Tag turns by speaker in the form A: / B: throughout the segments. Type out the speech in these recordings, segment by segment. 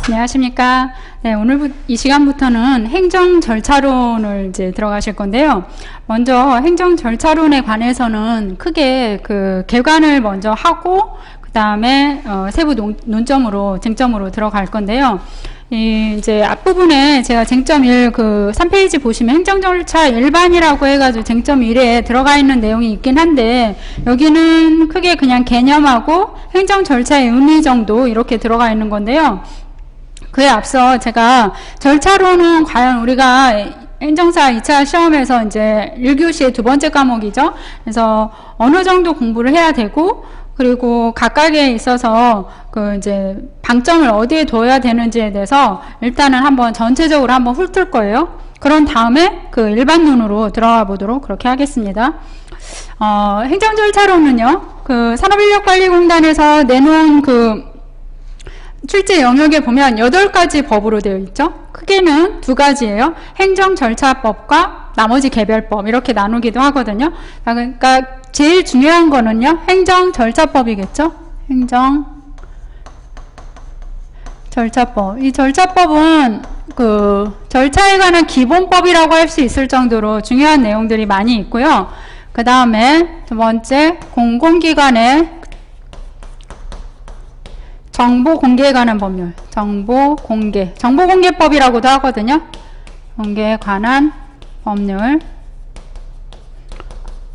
A: 안녕하십니까. 네, 오늘 이 시간부터는 행정 절차론을 이제 들어가실 건데요. 먼저 행정 절차론에 관해서는 크게 그 개관을 먼저 하고 그 다음에 세부 논점으로 쟁점으로 들어갈 건데요. 이제 앞부분에 제가 쟁점 1 그 3페이지 보시면 행정 절차 일반이라고 해가지고 쟁점 1에 들어가 있는 내용이 있긴 한데 여기는 크게 그냥 개념하고 행정 절차의 의미 정도 이렇게 들어가 있는 건데요. 그에 앞서 제가 절차로는 과연 우리가 행정사 2차 시험에서 이제 1교시의 두 번째 과목이죠. 그래서 어느 정도 공부를 해야 되고 그리고 각각에 있어서 그 이제 방점을 어디에 둬야 되는지에 대해서 일단은 한번 전체적으로 한번 훑을 거예요. 그런 다음에 그 일반론으로 들어가 보도록 그렇게 하겠습니다. 행정절차로는요, 그 산업인력관리공단에서 내놓은 그 출제 영역에 보면 8가지 법으로 되어 있죠. 크게는 2가지예요. 행정절차법과 나머지 개별법 이렇게 나누기도 하거든요. 그러니까 제일 중요한 거는요, 행정절차법이겠죠. 행정절차법. 이 절차법은 그 절차에 관한 기본법이라고 할 수 있을 정도로 중요한 내용들이 많이 있고요. 그 다음에 두 번째, 공공기관의 정보 공개에 관한 법률, 정보공개법이라고도 하거든요. 공개에 관한 법률.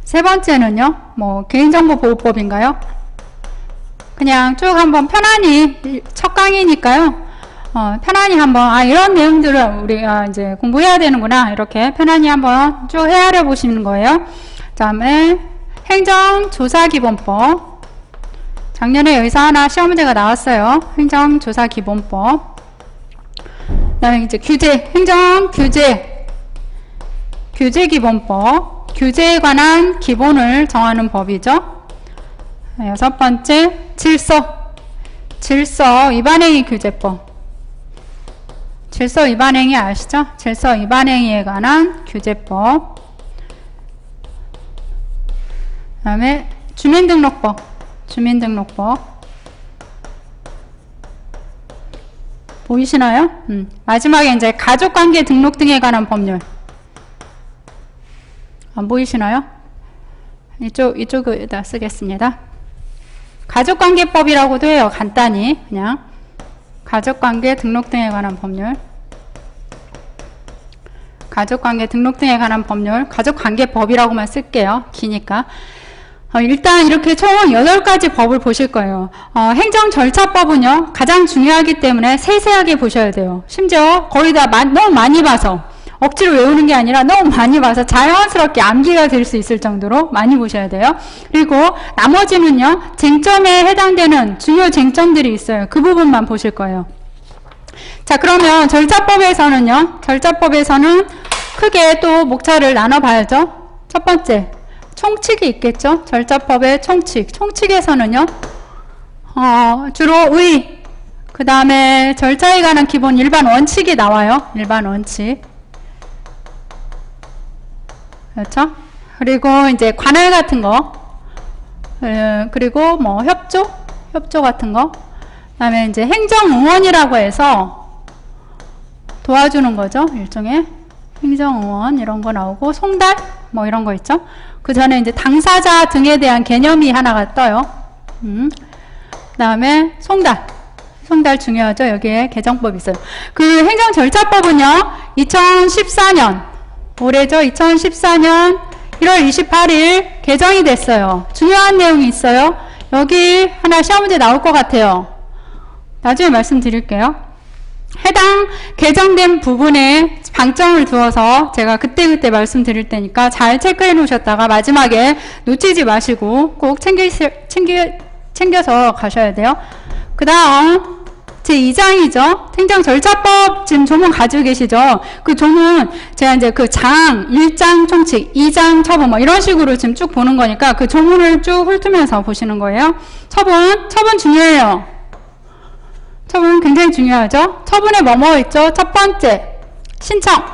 A: 세 번째는요, 뭐 개인정보보호법인가요? 그냥 쭉 한번 편안히 첫 강의니까요. 편안히 한번 이런 내용들을 우리가 이제 공부해야 되는구나 이렇게 편안히 한번 쭉 헤아려 보시는 거예요. 그다음에 행정조사기본법. 작년에 여기서 하나 시험 문제가 나왔어요. 행정조사기본법. 그 다음에 이제 규제, 규제기본법. 규제에 관한 기본을 정하는 법이죠. 6번째, 질서 위반행위 규제법. 질서 위반행위 아시죠? 질서 위반행위에 관한 규제법. 그 다음에 주민등록법. 보이시나요? 마지막에 이제 가족관계 등록 등에 관한 법률. 안 보이시나요? 이쪽에다 쓰겠습니다. 가족관계법이라고도 해요. 간단히 그냥 가족관계 등록 등에 관한 법률. 가족관계 등록 등에 관한 법률. 가족관계법이라고만 쓸게요. 기니까. 일단 이렇게 총 8가지 법을 보실 거예요. 행정절차법은요, 가장 중요하기 때문에 세세하게 보셔야 돼요. 심지어 거의 다 너무 많이 봐서, 억지로 외우는 게 아니라 너무 많이 봐서 자연스럽게 암기가 될 수 있을 정도로 많이 보셔야 돼요. 그리고 나머지는요, 쟁점에 해당되는 중요 쟁점들이 있어요. 그 부분만 보실 거예요. 자, 그러면 절차법에서는 크게 또 목차를 나눠봐야죠. 첫 번째, 총칙이 있겠죠. 절차법의 총칙. 총칙에서는요, 주로 그 다음에 절차에 관한 기본 일반 원칙이 나와요. 일반 원칙. 그렇죠? 그리고 이제 관할 같은 거, 그리고 뭐 협조 같은 거, 그 다음에 이제 행정응원이라고 해서 도와주는 거죠. 일종의 행정응원 이런 거 나오고, 송달 뭐 이런 거 있죠. 그 전에 이제 당사자 등에 대한 개념이 하나가 떠요. 그 다음에 송달 중요하죠. 여기에 개정법이 있어요. 그 행정절차법은요, 2014년, 올해죠. 2014년 1월 28일 개정이 됐어요. 중요한 내용이 있어요. 여기 하나 시험 문제 나올 것 같아요. 나중에 말씀드릴게요. 해당 개정된 부분에 방점을 두어서 제가 그때 말씀드릴 테니까 잘 체크해 놓으셨다가 마지막에 놓치지 마시고 꼭 챙겨서 가셔야 돼요. 그 다음 제2장이죠. 행정절차법 지금 조문 가지고 계시죠? 그 조문 제가 이제 그 1장 총칙, 2장 처분 뭐 이런 식으로 지금 쭉 보는 거니까 그 조문을 쭉 훑으면서 보시는 거예요. 처분 중요해요. 처분 굉장히 중요하죠. 처분에 뭐뭐 있죠? 첫 번째, 신청.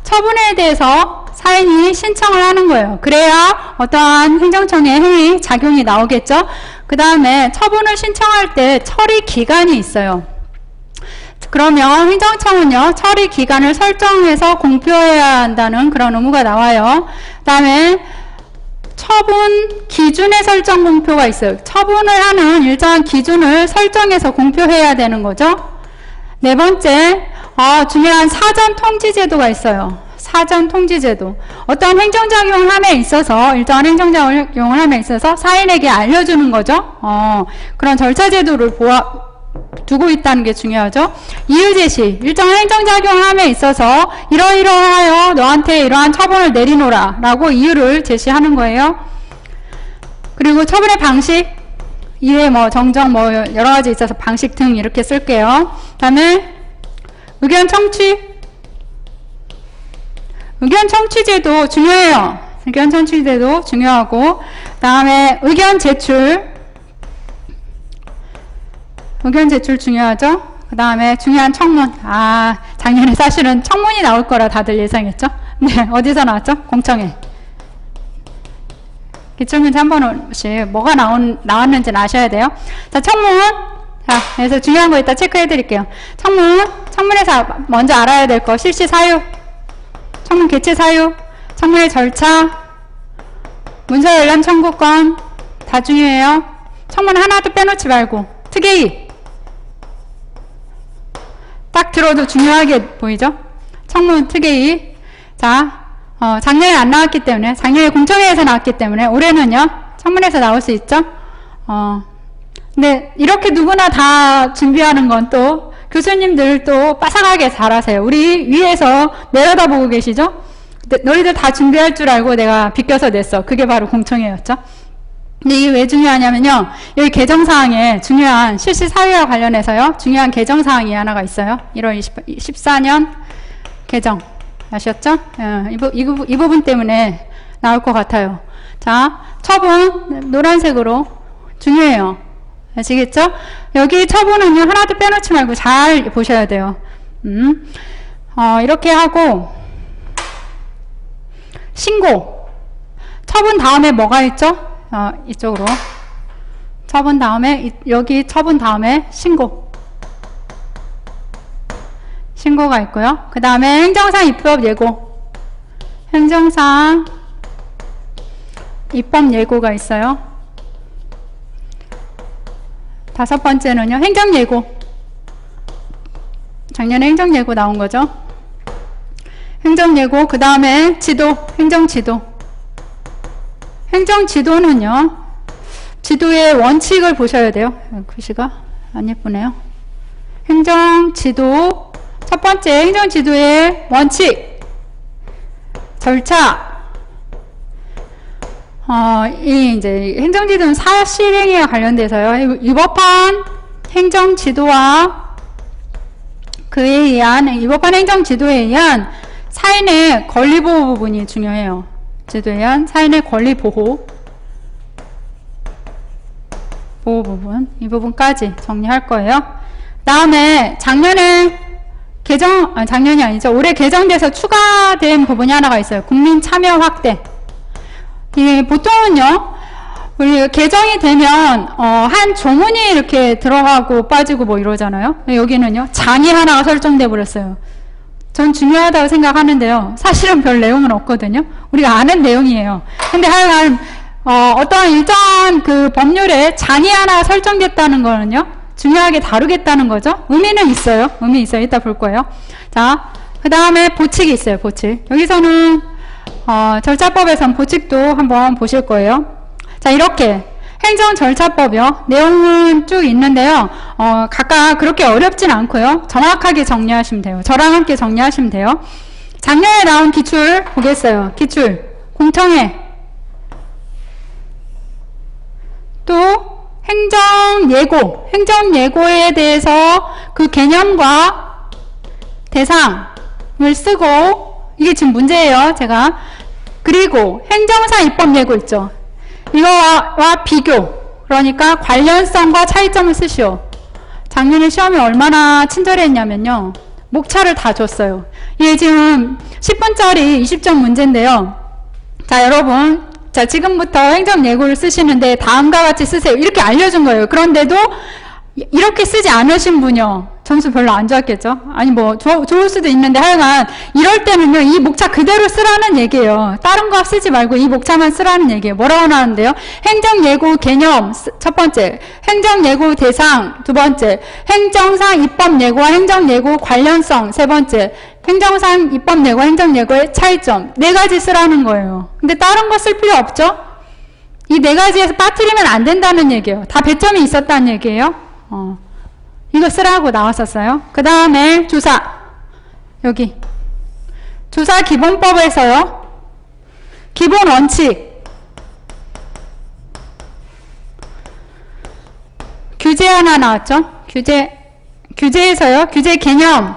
A: 처분에 대해서 사인이 신청을 하는 거예요. 그래야 어떠한 행정청의 행위, 작용이 나오겠죠. 그 다음에 처분을 신청할 때 처리 기간이 있어요. 그러면 행정청은요, 처리 기간을 설정해서 공표해야 한다는 그런 의무가 나와요. 그 다음에 처분 기준의 설정 공표가 있어요. 처분을 하는 일정한 기준을 설정해서 공표해야 되는 거죠. 네 번째, 중요한 사전 통지 제도가 있어요. 사전 통지 제도. 어떤 행정작용을 함에 있어서, 일정한 행정작용을 함에 있어서 사인에게 알려주는 거죠. 그런 절차 제도를 두고 있다는 게 중요하죠. 이유 제시. 일정한 행정작용을 함에 있어서 이러이러하여 너한테 이러한 처분을 내리노라 라고 이유를 제시하는 거예요. 그리고 처분의 방식, 이외에 뭐 정정 뭐 여러 가지 있어서 방식 등 이렇게 쓸게요. 그 다음에 의견 청취. 의견 청취제도 중요해요. 의견 청취제도 중요하고, 그 다음에 의견 제출. 의견 제출 중요하죠. 그 다음에 중요한 청문. 작년에 사실은 청문이 나올 거라 다들 예상했죠. 네, 어디서 나왔죠? 공청회. 기출문제 한 번씩 뭐가 나왔는지는 아셔야 돼요. 자, 청문. 자, 그래서 중요한 거 이따 체크해 드릴게요. 청문에서 먼저 알아야 될 거. 실시 사유. 청문 개최 사유. 청문의 절차. 문서 열람 청구권. 다 중요해요. 청문 하나도 빼놓지 말고. 특이의. 딱 들어도 중요하게 보이죠? 청문 특이의. 자, 작년에 안 나왔기 때문에, 작년에 공청회에서 나왔기 때문에, 올해는요, 청문회에서 나올 수 있죠? 근데 이렇게 누구나 다 준비하는 건 또, 교수님들 또 빠삭하게 잘하세요. 우리 위에서 내려다보고 계시죠? 너희들 다 준비할 줄 알고 내가 비껴서 냈어. 그게 바로 공청회였죠? 근데 이게 왜 중요하냐면요, 여기 개정사항에 중요한 실시 사유와 관련해서요, 중요한 개정사항이 하나가 있어요. 1월 14년 개정. 아셨죠? 이 부분 때문에 나올 것 같아요. 자, 처분 노란색으로 중요해요. 아시겠죠? 여기 처분은요, 하나도 빼놓지 말고 잘 보셔야 돼요. 이렇게 하고, 신고. 처분 다음에 뭐가 있죠? 이쪽으로. 처분 다음에, 여기 처분 다음에 신고. 신고가 있고요. 그 다음에 행정상 입법 예고. 행정상 입법 예고가 있어요. 다섯 번째는요, 행정 예고. 작년에 행정 예고 나온 거죠. 행정 예고. 그 다음에 지도, 행정 지도. 행정 지도는요, 지도의 원칙을 보셔야 돼요. 글씨가 안 예쁘네요. 행정 지도. 첫 번째, 행정 지도의 원칙, 절차. 이제 행정 지도는 사실행위와 관련돼서요. 위법한 행정 지도와 그에 의한 위법한 행정 지도에 의한 사인의 권리 보호 부분이 중요해요. 지도에 의한 사인의 권리 보호 부분, 이 부분까지 정리할 거예요. 다음에 작년에 작년이 아니죠. 올해 개정돼서 추가된 부분이 하나가 있어요. 국민 참여 확대. 보통은요, 우리 개정이 되면, 한 조문이 이렇게 들어가고 빠지고 뭐 이러잖아요. 여기는요, 장이 하나가 설정돼 버렸어요. 전 중요하다고 생각하는데요. 사실은 별 내용은 없거든요. 우리가 아는 내용이에요. 근데 하여간, 어떠한 일정한 그 법률에 장이 하나 설정됐다는 거는요, 중요하게 다루겠다는 거죠. 의미는 있어요. 의미 있어요. 이따 볼 거예요. 자, 그 다음에 보칙이 있어요. 보칙. 여기서는 절차법에선 보칙도 한번 보실 거예요. 자, 이렇게 행정절차법이요. 내용은 쭉 있는데요. 각각 그렇게 어렵진 않고요. 정확하게 정리하시면 돼요. 저랑 함께 정리하시면 돼요. 작년에 나온 기출 보겠어요. 기출. 공청회. 또 행정예고. 행정예고에 대해서 그 개념과 대상을 쓰고, 이게 지금 문제예요. 제가. 그리고 행정사 입법 예고 있죠. 이거와 비교. 그러니까 관련성과 차이점을 쓰시오. 작년에 시험이 얼마나 친절했냐면요. 목차를 다 줬어요. 이게 지금 10분짜리 20점 문제인데요. 자, 여러분. 자, 지금부터 행정예고를 쓰시는데 다음과 같이 쓰세요. 이렇게 알려준 거예요. 그런데도 이렇게 쓰지 않으신 분이요. 점수 별로 안 좋았겠죠? 아니 뭐 좋을 수도 있는데 하여간 이럴 때는요 이 목차 그대로 쓰라는 얘기예요. 다른 거 쓰지 말고 이 목차만 쓰라는 얘기예요. 뭐라고 나오는데요? 행정예고 개념 첫 번째, 행정예고 대상 두 번째, 행정상 입법예고와 행정예고 관련성 세 번째, 행정상 입법예고 행정예고의 차이점 네 가지 쓰라는 거예요. 근데 다른 거 쓸 필요 없죠? 이 네 가지에서 빠뜨리면 안 된다는 얘기예요. 다 배점이 있었다는 얘기예요. 이거 쓰라고 나왔었어요. 그 다음에 조사 여기 조사 기본법에서요 기본 원칙 규제 하나 나왔죠. 규제에서요 규제 개념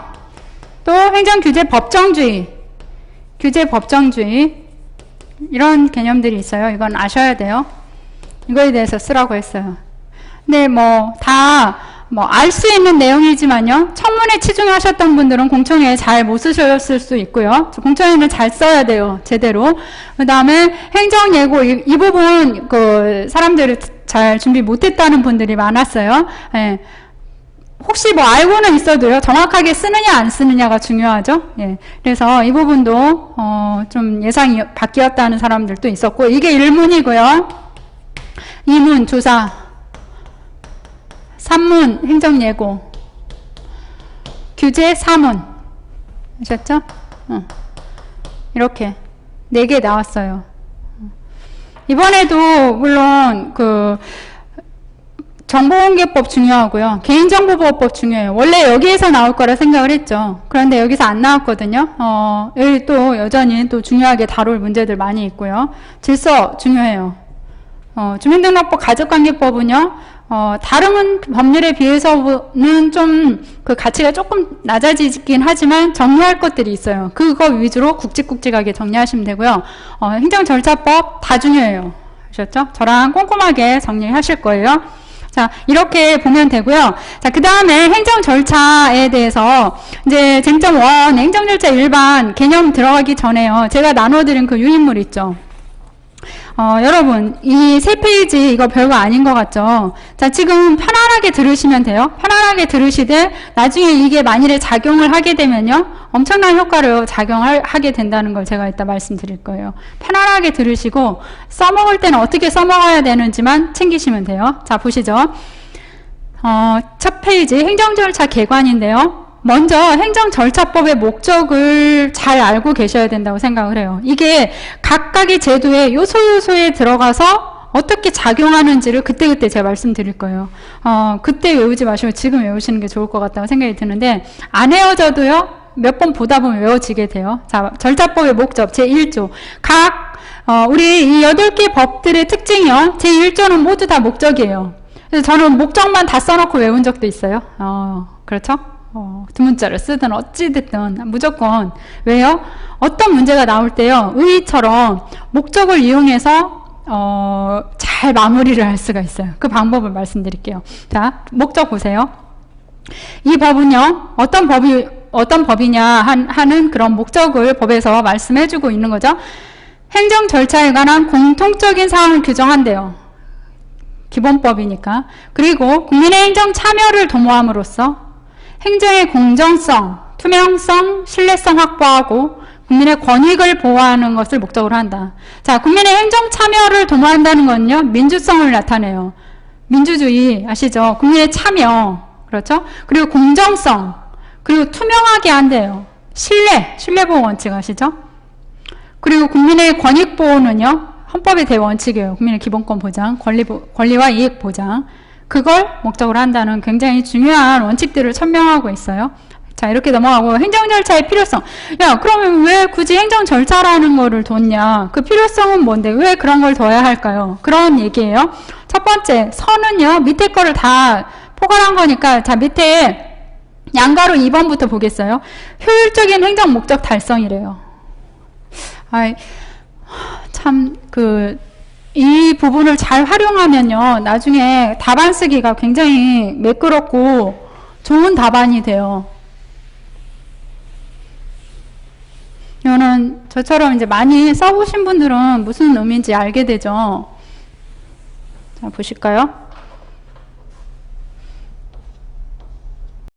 A: 또 행정규제 법정주의 규제 법정주의 이런 개념들이 있어요. 이건 아셔야 돼요. 이거에 대해서 쓰라고 했어요. 근데 알 수 있는 내용이지만요. 청문회 치중하셨던 분들은 공청회에 잘 못 쓰셨을 수 있고요. 공청회는 잘 써야 돼요. 제대로. 그 다음에 행정예고 이 부분 사람들이 잘 준비 못했다는 분들이 많았어요. 예. 혹시 알고는 있어도요. 정확하게 쓰느냐 안 쓰느냐가 중요하죠. 예. 그래서 이 부분도 좀 예상이 바뀌었다는 사람들도 있었고 이게 1문이고요. 2문 조사 3문 행정예고 규제 4문 아셨죠? 이렇게 4개 나왔어요. 이번에도 물론 정보공개법 중요하고요. 개인정보보호법 중요해요. 원래 여기에서 나올 거라 생각을 했죠. 그런데 여기서 안 나왔거든요. 여기 또 여전히 또 중요하게 다룰 문제들 많이 있고요. 질서 중요해요. 주민등록법 가족관계법은요. 다른 법률에 비해서는 좀 그 가치가 조금 낮아지긴 하지만 정리할 것들이 있어요. 그거 위주로 굵직굵직하게 정리하시면 되고요. 행정절차법 다 중요해요. 아셨죠? 저랑 꼼꼼하게 정리하실 거예요. 자, 이렇게 보면 되고요. 자, 그 다음에 행정절차에 대해서 이제 쟁점 1 행정절차 일반 개념 들어가기 전에요. 제가 나눠드린 그 유인물 있죠. 여러분 이 3페이지 이거 별거 아닌 것 같죠? 자, 지금 편안하게 들으시면 돼요. 편안하게 들으시되 나중에 이게 만일에 작용을 하게 되면요 엄청난 효과를 작용하게 된다는 걸 제가 이따 말씀드릴 거예요. 편안하게 들으시고 써먹을 때는 어떻게 써먹어야 되는지만 챙기시면 돼요. 자, 보시죠. 첫 페이지 행정절차 개관인데요. 먼저 행정절차법의 목적을 잘 알고 계셔야 된다고 생각을 해요. 이게 각각의 제도의 요소에 들어가서 어떻게 작용하는지를 그때그때 제가 말씀드릴 거예요. 그때 외우지 마시고 지금 외우시는 게 좋을 것 같다고 생각이 드는데 안 외워져도요. 몇 번 보다 보면 외워지게 돼요. 자, 절차법의 목적 제1조 우리 이 8개 법들의 특징이요. 제1조는 모두 다 목적이에요. 그래서 저는 목적만 다 써놓고 외운 적도 있어요. 그렇죠? 두 문자를 쓰든 어찌됐든 무조건 왜요? 어떤 문제가 나올 때요 의의처럼 목적을 이용해서 잘 마무리를 할 수가 있어요. 그 방법을 말씀드릴게요. 자, 목적 보세요. 이 법은요 어떤 법이냐 하는 그런 목적을 법에서 말씀해주고 있는 거죠. 행정 절차에 관한 공통적인 사항을 규정한대요. 기본법이니까. 그리고 국민의 행정 참여를 도모함으로써 행정의 공정성, 투명성, 신뢰성 확보하고 국민의 권익을 보호하는 것을 목적으로 한다. 자, 국민의 행정 참여를 도모한다는 건요, 민주성을 나타내요. 민주주의 아시죠? 국민의 참여, 그렇죠? 그리고 공정성, 그리고 투명하게 한대요. 신뢰보호 원칙 아시죠? 그리고 국민의 권익 보호는요, 헌법의 대원칙이에요. 국민의 기본권 보장, 권리와 이익 보장. 그걸 목적으로 한다는 굉장히 중요한 원칙들을 천명하고 있어요. 자, 이렇게 넘어가고 행정절차의 필요성. 야, 그러면 왜 굳이 행정절차라는 거를 뒀냐? 그 필요성은 뭔데? 왜 그런 걸 둬야 할까요? 그런 얘기예요. 첫 번째, 선은요. 밑에 거를 다 포괄한 거니까 자, 밑에 양가로 2번부터 보겠어요. 효율적인 행정 목적 달성이래요. 이 부분을 잘 활용하면요. 나중에 답안 쓰기가 굉장히 매끄럽고 좋은 답안이 돼요. 이거는 저처럼 이제 많이 써보신 분들은 무슨 의미인지 알게 되죠. 자, 보실까요?